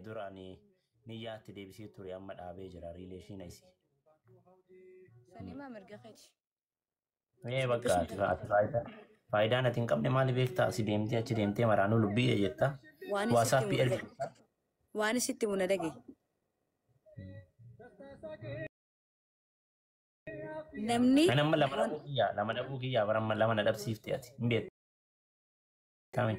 durani niyyaatti deebisee ture amma dhaabee jira relation isi. Sanima mirga keti. Bakka faayidaan ati hin qabne maali beektaa asi deemtee achi deemtee maraanuu lubbii jetta. WhatsApp erga. Waan isitti muna dhage. Namni nama dhabuu kiyyaa bara lama na dhabsiifte ati hin beektu. Kami.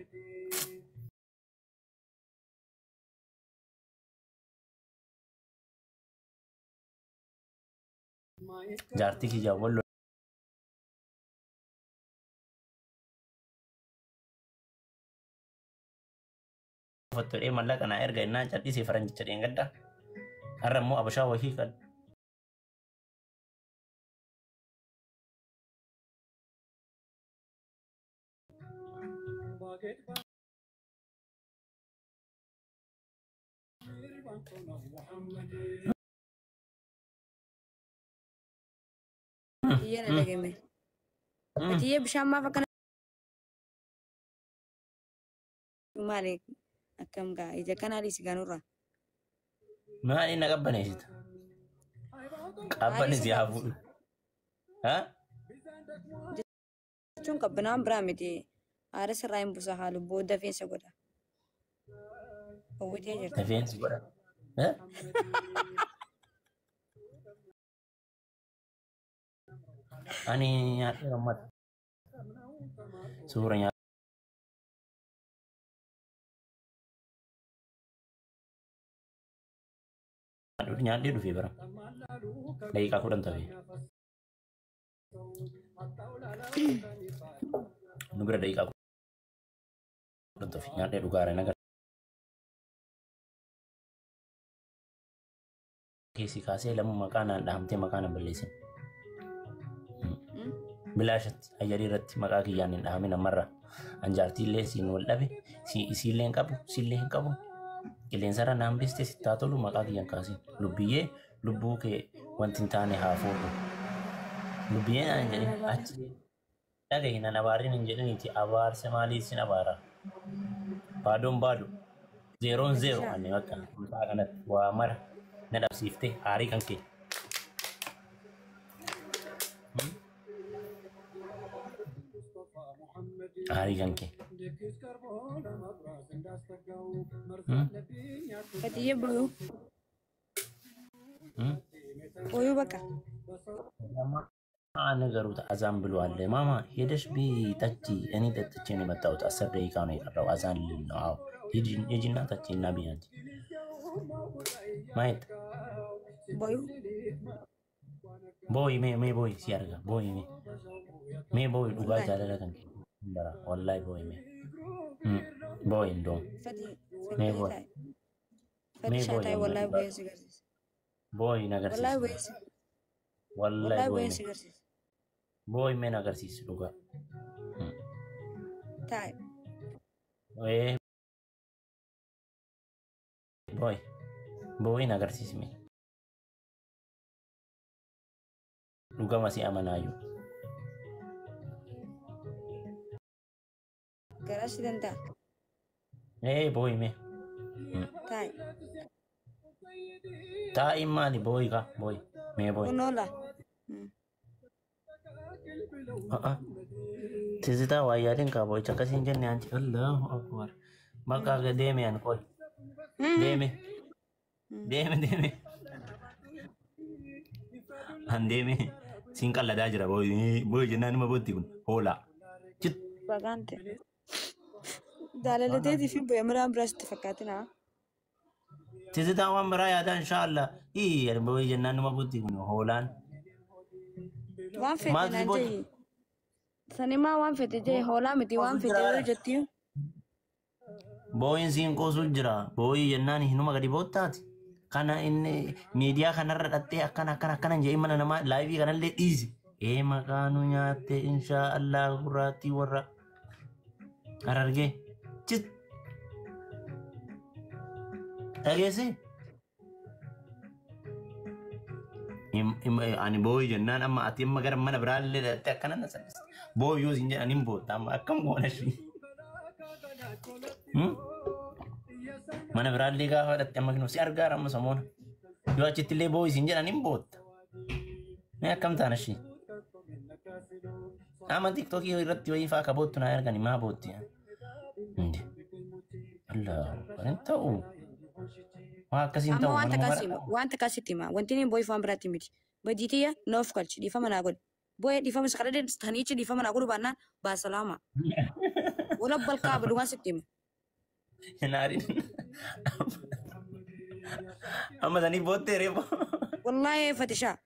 Jaartii kiyyaa wallo. Fottodhee mallaqa naa erga innaan callisee faranjicha dheengadda. Har'a immoo abashaa wahii kan. Iya na lagi me. Betiye bishaan maaf akkana. Maali akkam gaa ija kanaa dhiisi ganurra. Maali na qabbaneessita? Qabbaneessi haa fuudhu. Jechuun qabbanaan biraa miti. Aara sirraa hin buusa haalu booda dafeensa godha. Hawwitee jirta. Dafeensi godha. Ani nyaadhee gammada. Suura nyaadhee dhufee bara. Daqiiqaa 10 ta'e. Nu bira daqiiqaa 10 ta'e nyaadhee dhugaare nagar. Keessi kaasee lamu maqaa naan dhahamtee maqaa nan balleessin. Bilaashatti ayyarii irratti maqaa kiyyaan hin dhahamin ammarra anjaartiillee siin wal dhabe isiillee hin qabu siillee hin qabu qilleensarra naan biste sittaa tolu maqaa kiyyaan kaasin lubbiyyee lubbuu kee wanti hin taane haa fuudhu lubbiyyee naan jedhin achi dhagahi nan abaariin hin jedhiniiti abaarsa maalii sin abaara baadoon baadu 0-0 anne bakka maqaa kanatti waa mara na dhabsiifte aarii kan kee. Hari kan ke? Betiye boyu. Boyu baka. Ana garuta azan ብሏል ማማ ሄደሽ ቢጠጪ እኔ ጠጥቼ ነው የመጣሁት 10 ደቂቃ ነው የቀረው አዛን ልል ነው አዎ ሂጂና ጠጪና ቢያንቺ ማየት boy me boy siarga boy me boy duga jala kan bara wallahi boy me boy ndom me boy me boy wallahi boy sigarsis boy nagarsis wallahi boy sigarsis boy me nagarsis duga tai boy nagarsis me duga masih amanayu garas danta boy me tai mali boy ka boy me boy unola tizita wayalin ka boy chakasin jenne anchi Allahu akbar maka ga deme an koy deme andeme singkalla dajira boy jenani mabotti kun hola chit bagante dalalate di fi boy amra brast fakatina tizita wa mara ya da inshallah boy jenani mabotti kun holan wan fete nanje sanima wan fete je hola miti wan fete jetti boy sin ko sujra boy jenani hinuma gadi bottati kana inni media kanarra dhatte akkana je imana nama live kanalle easy maqaanu nyaatte insha Allah gurati warra ararge chit agese ani boy jennan amma ati amma gar mana bralle dhatte akkana nasallis boy yo sinje anim botam akkam gona shi Mana biraallee gaafa dhatte amma kinu si argaara amma samoona. Yoo achitti illee boo'u isin jedhan hin bootta. Mee akkam taana ishee? Ama tiktokii irratti wayii fa'aa kaboottu naa ergani maa bootti? Inde. Allah kan ta'u. Waa akkasiin ta'u. Wanta akkasitti hima. Wanti inni boo'ii fa'aan biraatti miti. Bajjiitiyya noof galchi dhiifama naa godhe. Boo'ee dhiifama sakadadee taniichi dhiifama naa godhu baannaan baasalaama. Wala balkaa badumaan sitti hima. Hinaarin. Amma sanii boottee reefu. Wallahi fatishaa.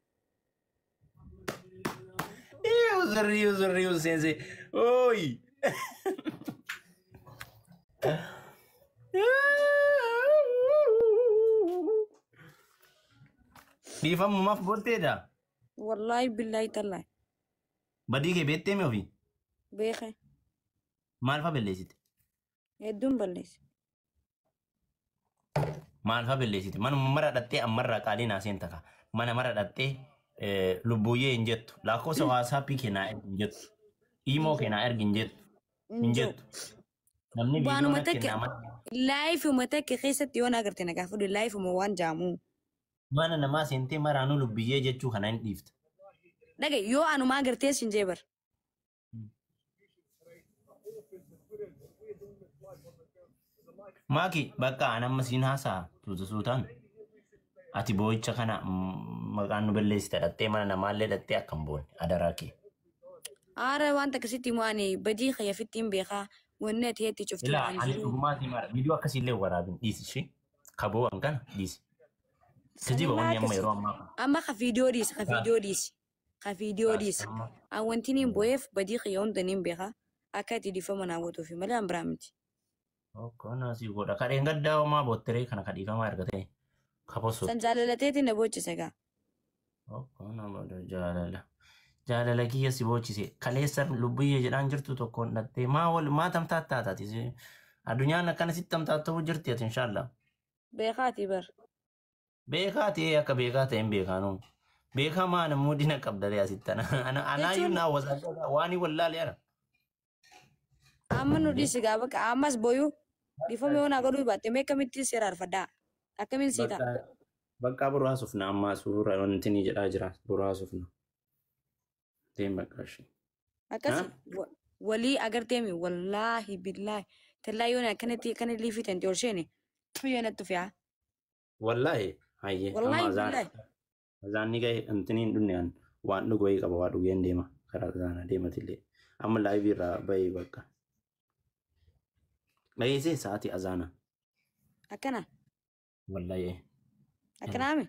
Rio sense. Oi. Dhiifamu maaf bootteedha? Wallahi billahi tallahi. Badii kee beettee mee ofii? Beekee. Maal fa'aa balleessite? Hedduun balleesse. Maal fa'aa balleessite? Manuma mara dhattee ammarraa qaalii naa seen taka. Mana mara dhattee lubbuyyee hin jettu. Lakkoofsa waasappii keenyaa ergi hin jettu. Imoo keenyaa ergi hin jettu. Hin jettu. Namni viidiyoo natti kennaa Live umata ke keessatti yoo nagartee nagaa fuudhu live umu waan jaamu. Mana namaa seentee maraanuu lubbiyyee jechuu kana hin dhiifta. Dhage yoo anumaa agartee sin jeebar. Maaki bakka anamma siin haasaa tuuta suutaan. Ati boo'icha kana maqaan nu balleessite dhattee mana namaallee dhattee akkam boone adaraa kee. Aara wanta akkasitti mo'anii badii khayyafitti hin beekaa. Wanne ati heetti cuftuu kan jiru. Ani dhugumaatii mara viidiyoo akkasiillee waraabin dhiisi ishee kaboo an kana dhiisi. Kijiba wanni amma yeroo ammaa kana. Amma ka viidiyoo dhiisi ka viidiyoo dhiisi ka viidiyoo dhiisi. An wanti niin bo'eef badii khayya hunda niin beekaa akka itti dhiifama naa gootuufi malee an biraa miti. Kana si godha kadheen gaddaa homaa bootteree kana kadhiifamaa argatee kaposu. San jaalalateetiin na boochise gaa. Kana jaalala. Jaalala kiyya si boochise kaleessa lubbiyyee jedhaan jirtu tokkoon dhattee maa tamtaataati addunyaan akkana sitti tamtaattuu jirti ati inshaallah. Beekaati bar. Beekaati akka beekaa ta'een beekaanu. Beekaa maa namuu dina qabdalee asitti anaayyuu naa wasaa waanii wallaalee ara. Amma nu dhiisi gaa bakka ammas booyuu dhiifame yoo naa godhuu baatte mee akkamitti seera arfaddaa akkamiin siita. Bakka buraasuuf na ammaa suura wanti ni jedhaa jira buraasuuf na. Deem bakkaashii. Akkasi walii agarteemi wallaahi billaahi tallaa yoon akkanatti kan liifitan ti olsheeni yoo natti fiyaa. Wallaahi hayyee. Wallaahi billaahi. Zaanni ga'e antiniin dhunneen waan dhuguu wayii qaba waa dhugeen deema karaa zaana deematillee amma laayivii irraa bahee bakka. Dhageessee sa'aatii azaana. Akkana. Wallaahi. Akkanaami.